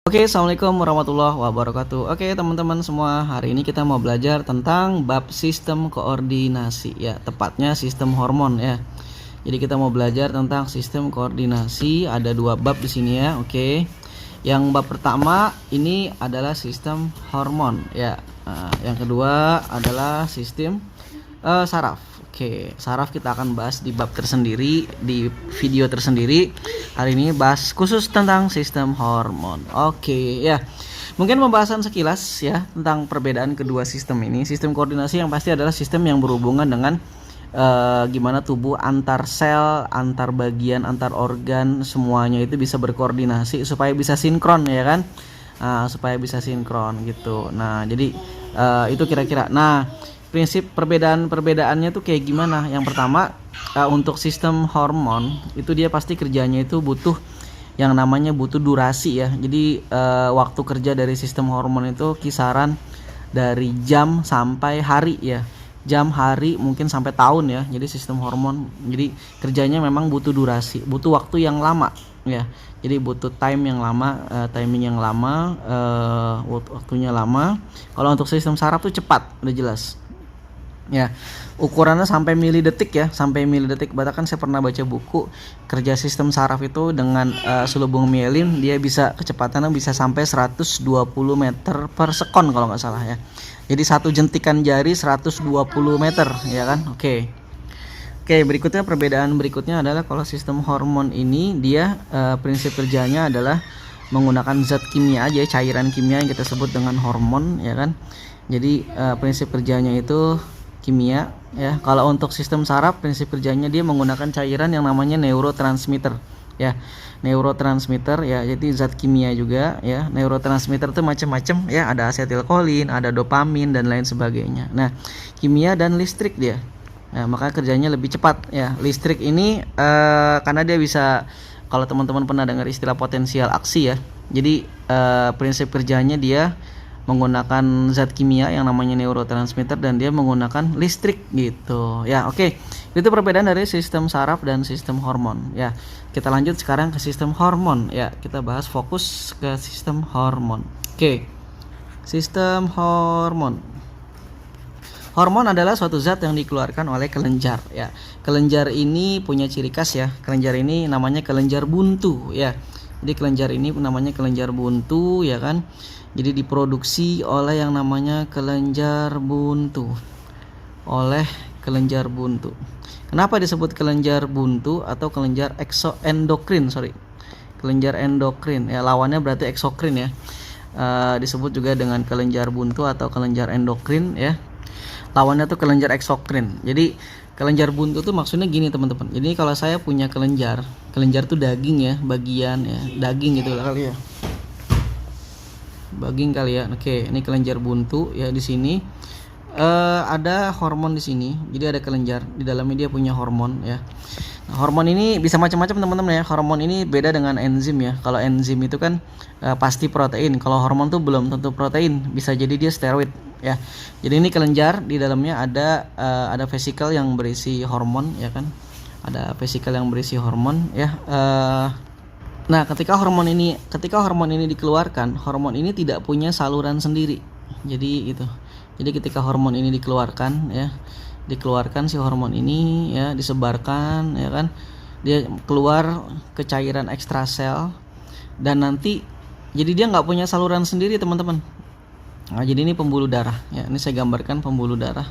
Oke, assalamualaikum warahmatullahi wabarakatuh. Oke, teman-teman semua, hari ini kita mau belajar tentang bab sistem koordinasi, ya, tepatnya sistem hormon, ya. Jadi kita mau belajar tentang sistem koordinasi. Ada dua bab di sini, ya. Oke, yang bab pertama ini adalah sistem hormon, ya. Yang kedua adalah sistem saraf. Oke, saraf kita akan bahas di bab tersendiri, di video tersendiri. Hari ini bahas khusus tentang sistem hormon. Oke, ya. Mungkin pembahasan sekilas ya tentang perbedaan kedua sistem ini. Sistem koordinasi yang pasti adalah sistem yang berhubungan dengan gimana tubuh antar sel, antar bagian, antar organ, semuanya itu bisa berkoordinasi supaya bisa sinkron, ya kan? Supaya bisa sinkron gitu. Nah, jadi itu kira-kira. Nah, prinsip perbedaannya tuh kayak gimana? Yang pertama, untuk sistem hormon itu dia pasti kerjanya itu butuh yang namanya butuh durasi, ya. Jadi waktu kerja dari sistem hormon itu kisaran dari jam sampai hari, ya. Jam, hari, mungkin sampai tahun, ya. Jadi sistem hormon, jadi kerjanya memang butuh durasi, butuh waktu yang lama, ya. Jadi butuh timing yang lama, waktunya lama. Kalau untuk sistem saraf tuh cepat, udah jelas. Ya, ukurannya sampai milidetik, ya, sampai milidetik. Bahkan saya pernah baca buku kerja sistem saraf itu dengan selubung mielin, dia bisa kecepatannya bisa sampai 120 meter per sekon kalau nggak salah, ya. Jadi satu jentikan jari 120 meter, ya kan? Oke, berikutnya perbedaan berikutnya adalah kalau sistem hormon ini dia prinsip kerjanya adalah menggunakan zat kimia aja, cairan kimia yang kita sebut dengan hormon, ya kan? Jadi prinsip kerjanya itu kimia, ya. Kalau untuk sistem saraf prinsip kerjanya dia menggunakan cairan yang namanya neurotransmitter, ya. Neurotransmitter, ya, jadi zat kimia juga, ya. Neurotransmitter itu macam-macam, ya, ada asetilkolin, ada dopamin dan lain sebagainya. Nah, kimia dan listrik dia. Nah, maka kerjanya lebih cepat, ya. Listrik ini karena dia bisa, kalau teman-teman pernah dengar istilah potensial aksi, ya. Jadi prinsip kerjanya dia menggunakan zat kimia yang namanya neurotransmitter dan dia menggunakan listrik gitu, ya. Oke, itu perbedaan dari sistem saraf dan sistem hormon, ya. Kita lanjut sekarang ke sistem hormon, ya. Kita bahas fokus ke sistem hormon. Oke, sistem hormon. Hormon adalah suatu zat yang dikeluarkan oleh kelenjar, ya. Kelenjar ini punya ciri khas, ya. Kelenjar ini namanya kelenjar buntu, ya. Jadi kelenjar ini namanya kelenjar buntu, ya kan. Jadi diproduksi oleh yang namanya kelenjar buntu. Kenapa disebut kelenjar buntu atau kelenjar eksoendokrin? Kelenjar endokrin, ya, lawannya berarti eksokrin, ya. Disebut juga dengan kelenjar buntu atau kelenjar endokrin, ya. Lawannya tuh kelenjar eksokrin. Jadi kelenjar buntu tuh maksudnya gini, teman-teman. Jadi kalau saya punya kelenjar tuh daging, ya, bagian, ya, daging gitu kali, ya. Daging kali, ya. Oke, ini kelenjar buntu, ya. Di sini ada hormon di sini. Jadi ada kelenjar di dalamnya, dia punya hormon, ya. Nah, hormon ini bisa macam-macam, teman-teman, ya. Hormon ini beda dengan enzim, ya. Kalau enzim itu kan pasti protein. Kalau hormon tuh belum tentu protein, bisa jadi dia steroid, ya. Jadi ini kelenjar, di dalamnya ada vesikel yang berisi hormon, ya kan. Ada vesikel yang berisi hormon, ya. Nah, ketika hormon ini dikeluarkan, hormon ini tidak punya saluran sendiri. Jadi itu. Jadi ketika hormon ini dikeluarkan, ya, si hormon ini, ya, disebarkan, ya kan, dia keluar ke cairan ekstrasel dan nanti jadi dia nggak punya saluran sendiri, teman-teman. Nah, jadi ini pembuluh darah, ya. Ini saya gambarkan pembuluh darah.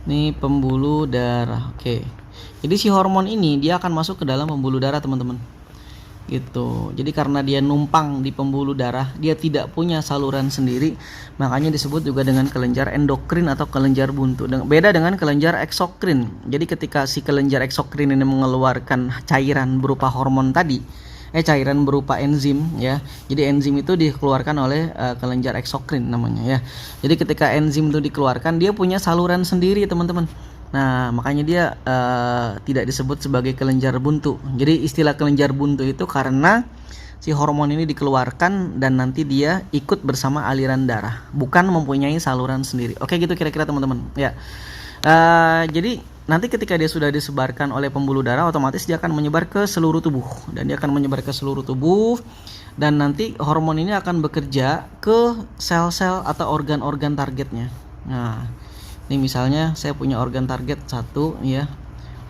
Ini pembuluh darah. Oke. Jadi si hormon ini dia akan masuk ke dalam pembuluh darah, teman-teman. Gitu. Jadi karena dia numpang di pembuluh darah, dia tidak punya saluran sendiri, makanya disebut juga dengan kelenjar endokrin atau kelenjar buntu. Beda dengan kelenjar eksokrin. Jadi ketika si kelenjar eksokrin ini mengeluarkan cairan berupa hormon tadi, cairan berupa enzim, ya. Jadi enzim itu dikeluarkan oleh kelenjar eksokrin namanya, ya. Jadi ketika enzim itu dikeluarkan, dia punya saluran sendiri, teman-teman. Nah, makanya dia tidak disebut sebagai kelenjar buntu. Jadi istilah kelenjar buntu itu karena si hormon ini dikeluarkan dan nanti dia ikut bersama aliran darah, bukan mempunyai saluran sendiri. Oke, gitu kira-kira, teman-teman, ya. Jadi nanti ketika dia sudah disebarkan oleh pembuluh darah, otomatis dia akan menyebar ke seluruh tubuh, dan dia akan menyebar ke seluruh tubuh, dan nanti hormon ini akan bekerja ke sel-sel atau organ-organ targetnya. Nah, ini misalnya saya punya organ target satu, ya,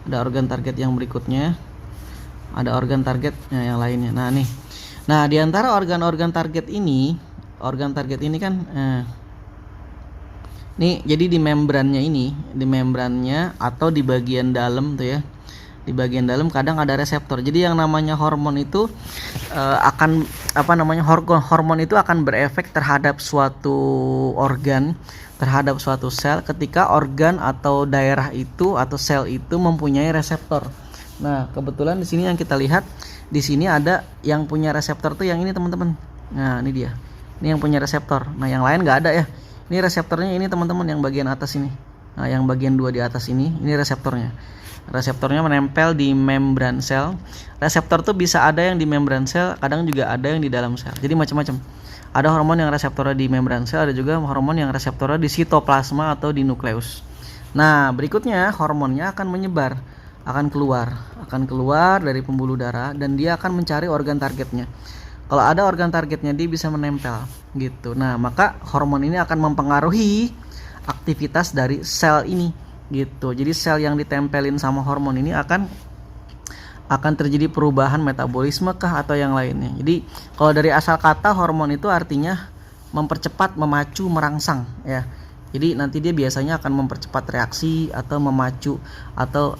ada organ target yang berikutnya, ada organ target yang lainnya. Nah nih, nah di antara organ-organ target ini kan nih, jadi di membrannya atau di bagian dalam tuh ya, di bagian dalam kadang ada reseptor. Jadi yang namanya hormon itu hormon itu akan berefek terhadap suatu organ, terhadap suatu sel ketika organ atau daerah itu atau sel itu mempunyai reseptor. Nah, kebetulan di sini yang kita lihat, di sini ada yang punya reseptor tuh yang ini teman-teman. Nah, ini dia. Ini yang punya reseptor. Nah, yang lain nggak ada ya. Ini reseptornya ini teman-teman yang bagian atas ini. Nah, yang bagian 2 di atas ini reseptornya. Reseptornya menempel di membran sel. Reseptor tuh bisa ada yang di membran sel, kadang juga ada yang di dalam sel. Jadi macam-macam. Ada hormon yang reseptornya di membran sel, ada juga hormon yang reseptornya di sitoplasma atau di nukleus. Nah, berikutnya hormonnya akan menyebar, akan keluar dari pembuluh darah, dan dia akan mencari organ targetnya. Kalau ada organ targetnya, dia bisa menempel gitu. Nah, maka hormon ini akan mempengaruhi aktivitas dari sel ini gitu. Jadi sel yang ditempelin sama hormon ini akan terjadi perubahan metabolisme kah atau yang lainnya. Jadi kalau dari asal kata hormon itu artinya mempercepat, memacu, merangsang ya. Jadi nanti dia biasanya akan mempercepat reaksi atau memacu atau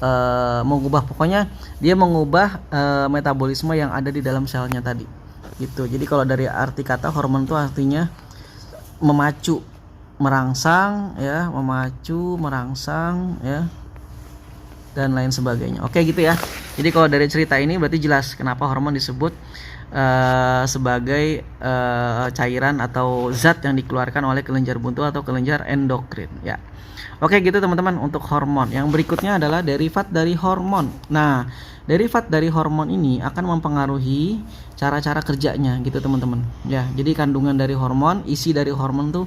mengubah, pokoknya dia mengubah metabolisme yang ada di dalam selnya tadi gitu. Jadi kalau dari arti kata hormon itu artinya memacu, merangsang ya, memacu, merangsang ya, dan lain sebagainya. Oke gitu ya. Jadi kalau dari cerita ini berarti jelas kenapa hormon disebut sebagai cairan atau zat yang dikeluarkan oleh kelenjar buntu atau kelenjar endokrin ya. Oke gitu teman-teman untuk hormon. Yang berikutnya adalah derivat dari hormon. Nah, derivat dari hormon ini akan mempengaruhi cara-cara kerjanya gitu teman-teman ya. Jadi kandungan dari hormon, isi dari hormon tuh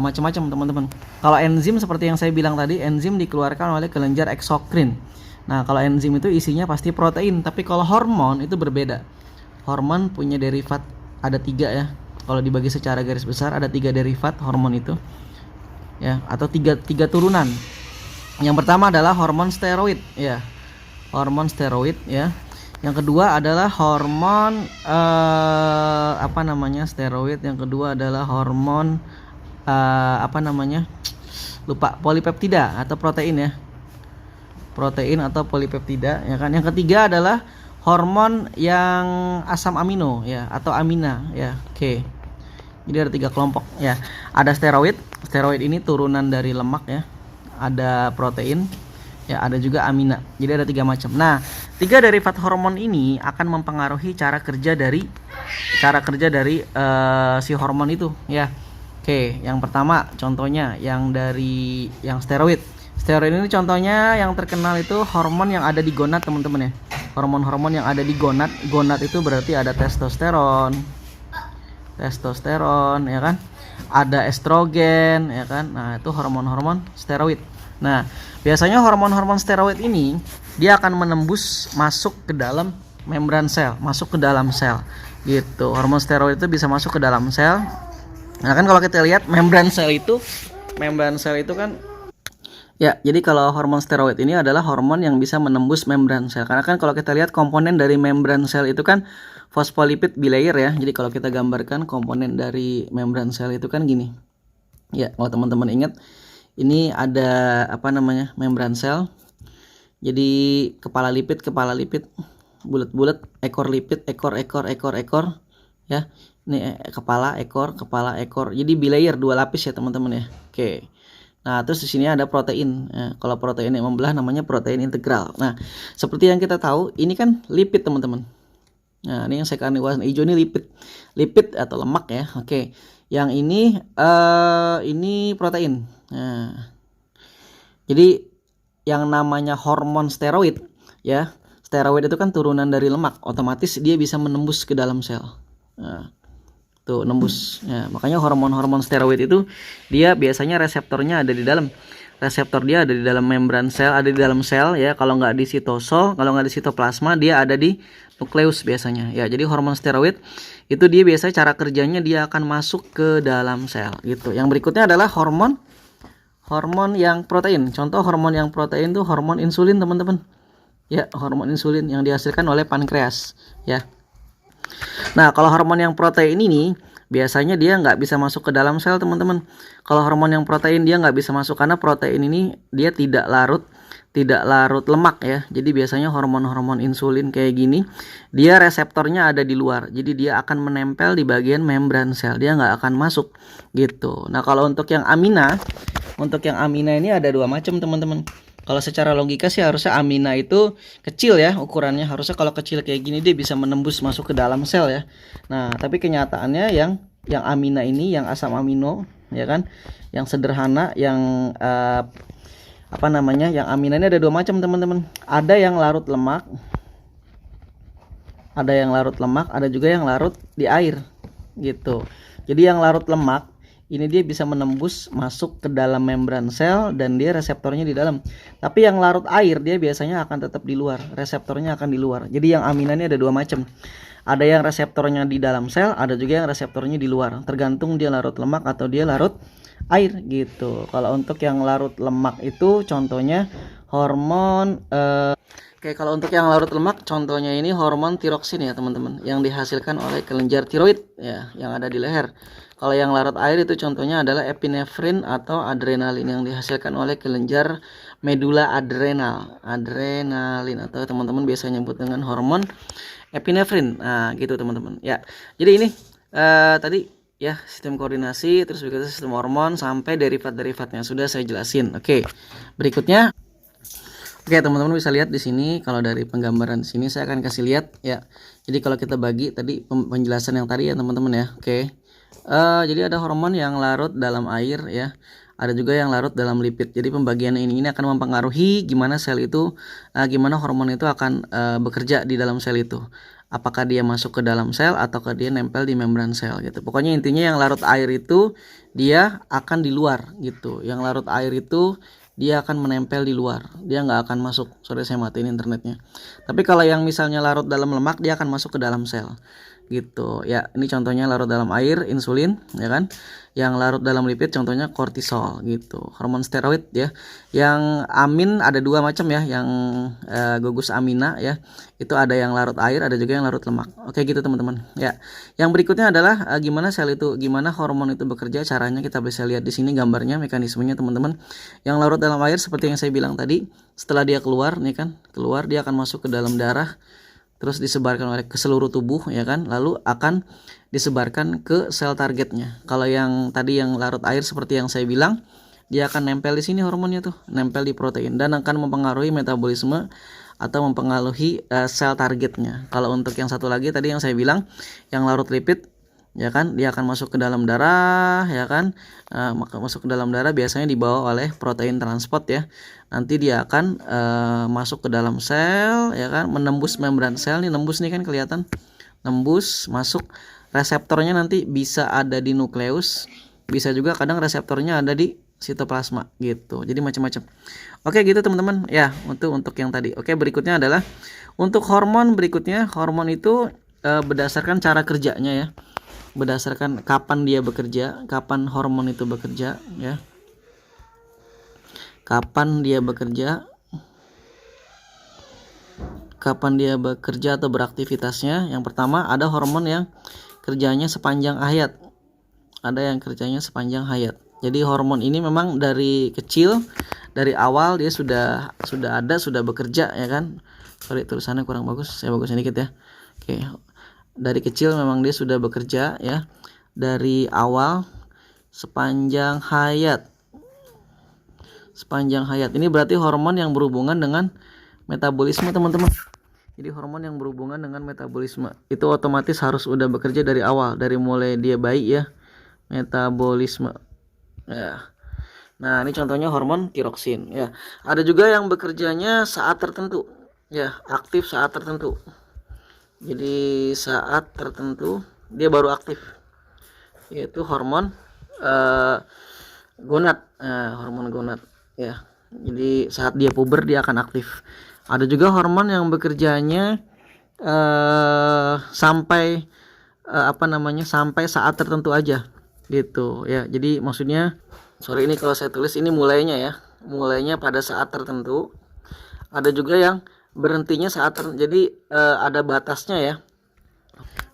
macam-macam teman-teman. Kalau enzim seperti yang saya bilang tadi, enzim dikeluarkan oleh kelenjar eksokrin. Nah, kalau enzim itu isinya pasti protein, tapi kalau hormon itu berbeda. Hormon punya derivat ada 3 ya. Kalau dibagi secara garis besar ada 3 derivat hormon itu ya, atau tiga turunan. Yang pertama adalah hormon steroid ya. Hormon steroid ya. Yang kedua adalah hormon steroid. Yang kedua adalah hormon lupa, polipeptida atau protein ya. Protein atau polipeptida ya kan. Yang ketiga adalah hormon yang asam amino ya, atau amina ya. Oke. Jadi ada 3 kelompok ya. Ada steroid. Steroid ini turunan dari lemak ya. Ada protein ya, ada juga amina. Jadi ada 3 macam. Nah, 3 derivat hormon ini akan mempengaruhi cara kerja dari si hormon itu ya. Oke, yang pertama contohnya yang steroid. Steroid ini contohnya yang terkenal itu hormon yang ada di gonad teman-teman ya. Hormon-hormon yang ada di gonad. Gonad itu berarti ada testosteron ya kan. Ada estrogen ya kan. Nah, itu hormon-hormon steroid. Nah, biasanya hormon-hormon steroid ini dia akan menembus masuk ke dalam membran sel, masuk ke dalam sel gitu. Hormon steroid itu bisa masuk ke dalam sel. Nah, kan kalau kita lihat membran sel itu kan ya, jadi kalau hormon steroid ini adalah hormon yang bisa menembus membran sel. Karena kan kalau kita lihat komponen dari membran sel itu kan fosfolipid bilayer ya. Jadi kalau kita gambarkan komponen dari membran sel itu kan gini. Ya, kalau teman-teman ingat, ini ada membran sel. Jadi kepala lipid, bulat-bulat, ekor lipid, ekor ya. Ini kepala, ekor. Jadi bilayer 2 lapis ya teman-teman ya. Oke. Nah, terus di sini ada protein. Nah, kalau protein yang membelah namanya protein integral. Nah, seperti yang kita tahu, ini kan lipid teman-teman. Nah, ini yang saya kasih warna hijau ini lipid atau lemak ya. Oke. Yang ini protein. Nah, jadi yang namanya hormon steroid ya. Steroid itu kan turunan dari lemak, otomatis dia bisa menembus ke dalam sel. Nah, tuh nembus ya, makanya hormon-hormon steroid itu dia biasanya reseptornya ada di dalam. reseptor dia ada di dalam membran sel, ada di dalam sel ya. Kalau nggak di sitosol, kalau nggak di sitoplasma, dia ada di nukleus biasanya ya. Jadi hormon steroid itu dia biasanya cara kerjanya dia akan masuk ke dalam sel gitu. Yang berikutnya adalah hormon yang protein. Contoh hormon yang protein tuh hormon insulin teman-teman. Ya, hormon insulin yang dihasilkan oleh pankreas ya. Nah, kalau hormon yang protein ini biasanya dia nggak bisa masuk ke dalam sel teman-teman. Kalau hormon yang protein dia nggak bisa masuk karena protein ini dia tidak larut lemak ya. Jadi biasanya hormon-hormon insulin kayak gini dia reseptornya ada di luar. Jadi dia akan menempel di bagian membran sel. Dia nggak akan masuk gitu. Nah, kalau untuk yang amina ini ada dua macam teman-teman. Kalau secara logika sih harusnya amina itu kecil ya ukurannya. Harusnya kalau kecil kayak gini dia bisa menembus masuk ke dalam sel ya. Nah, tapi kenyataannya yang amina ini, yang asam amino ya kan, yang sederhana, yang yang amina ini ada dua macam teman-teman. Ada yang larut lemak, ada juga yang larut di air gitu. Jadi yang larut lemak ini dia bisa menembus masuk ke dalam membran sel dan dia reseptornya di dalam. Tapi yang larut air dia biasanya akan tetap di luar, reseptornya akan di luar. Jadi yang amina ini ada dua macam. Ada yang reseptornya di dalam sel, ada juga yang reseptornya di luar. Tergantung dia larut lemak atau dia larut air gitu. Kalau untuk yang larut lemak itu contohnya hormon Oke, kalau untuk yang larut lemak contohnya ini hormon tiroksin ya teman-teman, yang dihasilkan oleh kelenjar tiroid ya, yang ada di leher. Kalau yang larut air itu contohnya adalah epinefrin atau adrenalin yang dihasilkan oleh kelenjar medula adrenalin atau teman-teman biasa nyebut dengan hormon epinefrin. Nah, gitu teman-teman. Ya. Jadi ini tadi ya sistem koordinasi, terus berikutnya sistem hormon sampai derivat-derivatnya sudah saya jelasin. Oke. Berikutnya Oke, teman-teman bisa lihat di sini kalau dari penggambaran di sini saya akan kasih lihat ya. Jadi kalau kita bagi tadi penjelasan yang tadi ya teman-teman ya. Oke. Jadi ada hormon yang larut dalam air ya. Ada juga yang larut dalam lipid. Jadi pembagian ini akan mempengaruhi gimana sel itu, gimana hormon itu akan bekerja di dalam sel itu. Apakah dia masuk ke dalam sel ataukah dia nempel di membran sel gitu. Pokoknya intinya yang larut air itu dia akan di luar gitu. Yang larut air itu dia akan menempel di luar, dia nggak akan masuk. Sorry saya matiin internetnya. Tapi kalau yang misalnya larut dalam lemak dia akan masuk ke dalam sel gitu ya. Ini contohnya larut dalam air insulin ya kan, yang larut dalam lipid contohnya kortisol gitu, hormon steroid ya. Yang amin ada dua macam ya, yang gugus amina ya, itu ada yang larut air, ada juga yang larut lemak. Oke gitu teman-teman ya. Yang berikutnya adalah gimana hormon itu bekerja. Caranya kita bisa lihat di sini gambarnya, mekanismenya teman-teman. Yang larut dalam air seperti yang saya bilang tadi, setelah dia keluar nih kan, dia akan masuk ke dalam darah, terus disebarkan ke seluruh tubuh ya kan, lalu akan disebarkan ke sel targetnya. Kalau yang tadi yang larut air seperti yang saya bilang, dia akan nempel di sini hormonnya tuh, nempel di protein dan akan mempengaruhi metabolisme atau mempengaruhi sel targetnya. Kalau untuk yang satu lagi tadi yang saya bilang, yang larut lipid ya kan, dia akan masuk ke dalam darah ya kan, masuk ke dalam darah biasanya dibawa oleh protein transport ya. Nanti dia akan masuk ke dalam sel ya kan, menembus membran sel. Nih nembus nih kan kelihatan, nembus masuk. Reseptornya nanti bisa ada di nukleus, bisa juga kadang reseptornya ada di sitoplasma gitu. Jadi macam-macam. Oke gitu teman-teman ya, untuk yang tadi. Oke, berikutnya adalah untuk hormon. Berikutnya hormon itu berdasarkan cara kerjanya ya, berdasarkan kapan dia bekerja, kapan hormon itu bekerja ya, kapan dia bekerja atau beraktivitasnya. Yang pertama ada hormon yang kerjanya sepanjang hayat, ada yang kerjanya sepanjang hayat. Jadi hormon ini memang dari kecil, dari awal dia sudah bekerja ya kan. Sorry tulisannya kurang bagus, saya bagusnya dikit ya. Oke, dari kecil memang dia sudah bekerja ya, dari awal sepanjang hayat. Ini berarti hormon yang berhubungan dengan metabolisme teman-teman. Jadi hormon yang berhubungan dengan metabolisme itu otomatis harus udah bekerja dari awal, dari mulai dia bayi ya, metabolisme ya. Nah ini contohnya hormon tiroksin ya. Ada juga yang bekerjanya saat tertentu ya, aktif saat tertentu. Jadi saat tertentu dia baru aktif, yaitu hormon gonad, hormon gonad ya. Jadi saat dia puber dia akan aktif. Ada juga hormon yang bekerjanya sampai sampai saat tertentu aja gitu ya. Jadi maksudnya sorry ini kalau saya tulis ini mulainya ya, mulainya pada saat tertentu. Ada juga yang berhentinya saat jadi ada batasnya ya,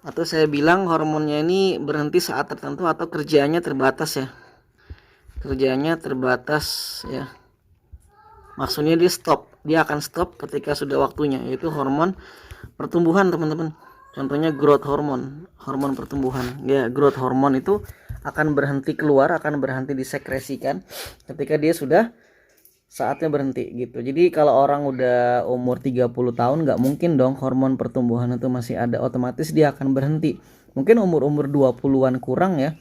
atau saya bilang hormonnya ini berhenti saat tertentu atau kerjanya terbatas ya, kerjanya terbatas ya. Maksudnya dia akan stop ketika sudah waktunya, yaitu hormon pertumbuhan teman-teman. Contohnya growth hormone, hormon pertumbuhan. Ya, growth hormone itu akan berhenti keluar, akan berhenti disekresikan ketika dia sudah saatnya berhenti gitu. Jadi kalau orang udah umur 30 tahun nggak mungkin dong hormon pertumbuhan itu masih ada, otomatis dia akan berhenti. Mungkin umur-umur 20-an kurang ya.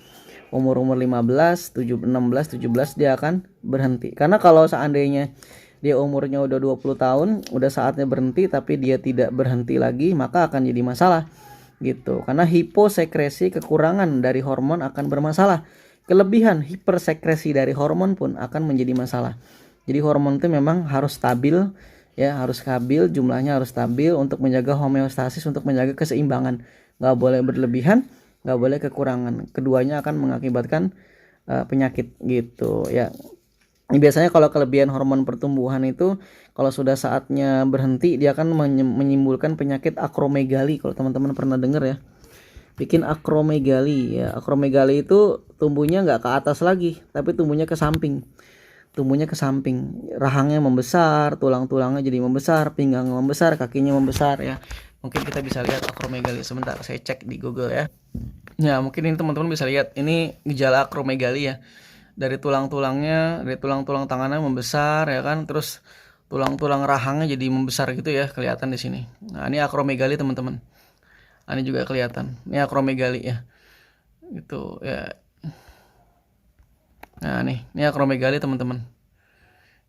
Umur-umur 15, 16, 17 dia akan berhenti. Karena kalau seandainya dia umurnya udah 20 tahun, udah saatnya berhenti tapi dia tidak berhenti lagi, maka akan jadi masalah gitu. Karena hiposekresi, kekurangan dari hormon akan bermasalah. Kelebihan hipersekresi dari hormon pun akan menjadi masalah. Jadi hormon itu memang harus stabil ya, harus stabil, jumlahnya harus stabil untuk menjaga homeostasis, untuk menjaga keseimbangan. Nggak boleh berlebihan, nggak boleh kekurangan. Keduanya akan mengakibatkan penyakit gitu ya. Ini biasanya kalau kelebihan hormon pertumbuhan itu kalau sudah saatnya berhenti dia akan menimbulkan penyakit akromegali. Kalau teman-teman pernah dengar ya, bikin akromegali ya. Akromegali itu tumbuhnya nggak ke atas lagi tapi tumbuhnya ke samping, rahangnya membesar, tulang-tulangnya jadi membesar, pinggangnya membesar, kakinya membesar ya. Mungkin kita bisa lihat akromegali. Sebentar saya cek di Google ya. Ya mungkin ini teman-teman bisa lihat, ini gejala akromegali ya. Dari tulang-tulangnya, dari tulang-tulang tangannya membesar ya kan, terus tulang-tulang rahangnya jadi membesar gitu ya, kelihatan di sini. Nah ini akromegali teman-teman. Nah, ini juga kelihatan, ini akromegali ya, gitu ya. Nah ini akromegali teman-teman.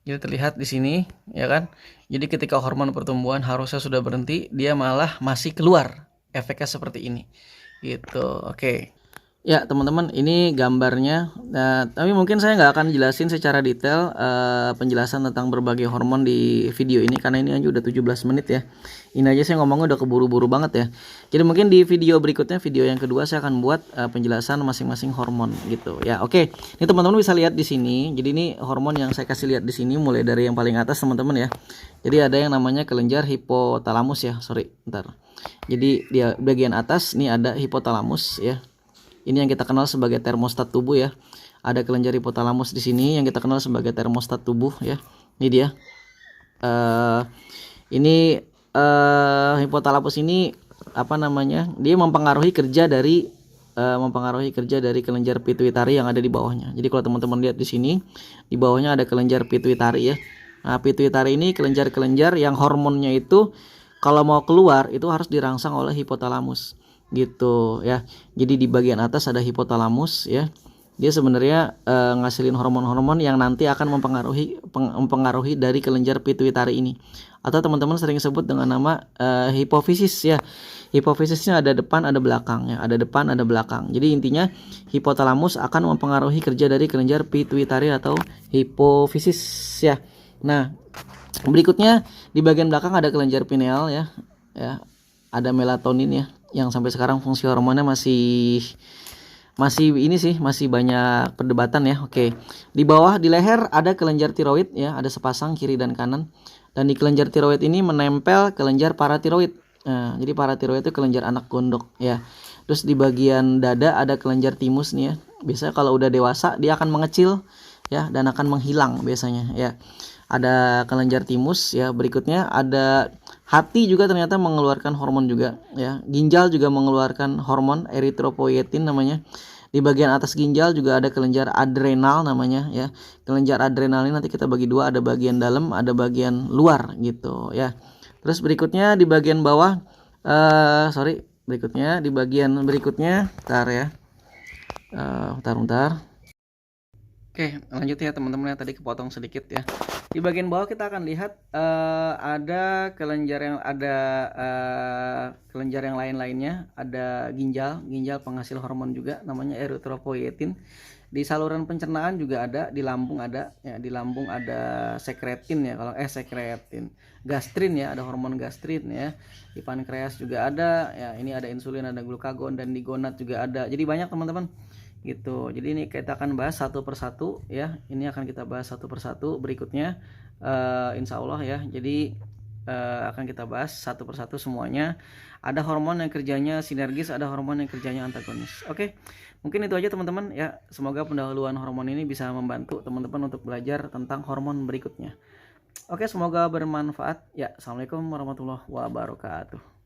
Jadi terlihat di sini ya kan. Jadi ketika hormon pertumbuhan harusnya sudah berhenti, dia malah masih keluar. Efeknya seperti ini. Gitu. Oke. Ya teman-teman, ini gambarnya. Nah, tapi mungkin saya nggak akan jelasin secara detail penjelasan tentang berbagai hormon di video ini karena ini aja udah 17 menit ya. Ini aja saya ngomongnya udah keburu-buru banget ya. Jadi mungkin di video berikutnya, video yang kedua, saya akan buat penjelasan masing-masing hormon gitu ya. Oke, ini teman-teman bisa lihat di sini. Jadi ini hormon yang saya kasih lihat di sini mulai dari yang paling atas teman-teman ya. Jadi ada yang namanya kelenjar hipotalamus ya. Sorry, bentar. Jadi di bagian atas ini ada hipotalamus ya. Ini yang kita kenal sebagai termostat tubuh ya. Ada kelenjar hipotalamus di sini yang kita kenal sebagai termostat tubuh ya. Ini dia. Ini hipotalamus ini apa namanya? Dia mempengaruhi kerja dari kelenjar pituitari yang ada di bawahnya. Jadi kalau teman-teman lihat di sini, di bawahnya ada kelenjar pituitari ya. Nah, pituitari ini kelenjar-kelenjar yang hormonnya itu kalau mau keluar itu harus dirangsang oleh hipotalamus gitu ya. Jadi di bagian atas ada hipotalamus ya. Dia sebenarnya ngasilin hormon-hormon yang nanti akan mempengaruhi dari kelenjar pituitari ini. Atau teman-teman sering sebut dengan nama hipofisis ya. Hipofisisnya ada depan, ada belakang ya. Ada depan, ada belakang. Jadi intinya hipotalamus akan mempengaruhi kerja dari kelenjar pituitari atau hipofisis ya. Nah, berikutnya di bagian belakang ada kelenjar pineal ya. Ya, ada melatonin ya, yang sampai sekarang fungsi hormonnya masih ini sih, masih banyak perdebatan ya. Oke. Di bawah di leher ada kelenjar tiroid ya, ada sepasang kiri dan kanan. Dan di kelenjar tiroid ini menempel kelenjar paratiroid. Nah, jadi paratiroid itu kelenjar anak gondok ya. Terus di bagian dada ada kelenjar timus nih ya. Biasanya kalau udah dewasa dia akan mengecil ya dan akan menghilang biasanya ya. Ada kelenjar timus ya. Berikutnya ada hati juga ternyata mengeluarkan hormon juga ya. Ginjal juga mengeluarkan hormon eritropoietin namanya. Di bagian atas ginjal juga ada kelenjar adrenal namanya ya. Kelenjar adrenal ini nanti kita bagi dua, ada bagian dalam, ada bagian luar gitu ya. Terus berikutnya di bagian bawah berikutnya di bagian berikutnya bentar ya. Bentar. Oke, lanjut ya teman-teman, ya tadi kepotong sedikit ya. Di bagian bawah kita akan lihat ada kelenjar yang lain-lainnya, ada ginjal penghasil hormon juga namanya eritropoietin. Di saluran pencernaan juga ada, di lambung ada ya, di lambung ada sekretin ya, kalau sekretin, gastrin ya, ada hormon gastrin ya. Di pankreas juga ada ya, ini ada insulin, ada glukagon, dan di gonad juga ada. Jadi banyak teman-teman gitu. Jadi ini kita akan bahas satu persatu ya, ini akan kita bahas satu persatu berikutnya, insya Allah ya. Jadi akan kita bahas satu persatu semuanya. Ada hormon yang kerjanya sinergis, ada hormon yang kerjanya antagonis. Oke, mungkin itu aja teman-teman ya. Semoga pendahuluan hormon ini bisa membantu teman-teman untuk belajar tentang hormon berikutnya. Oke, semoga bermanfaat ya. Assalamualaikum warahmatullahi wabarakatuh.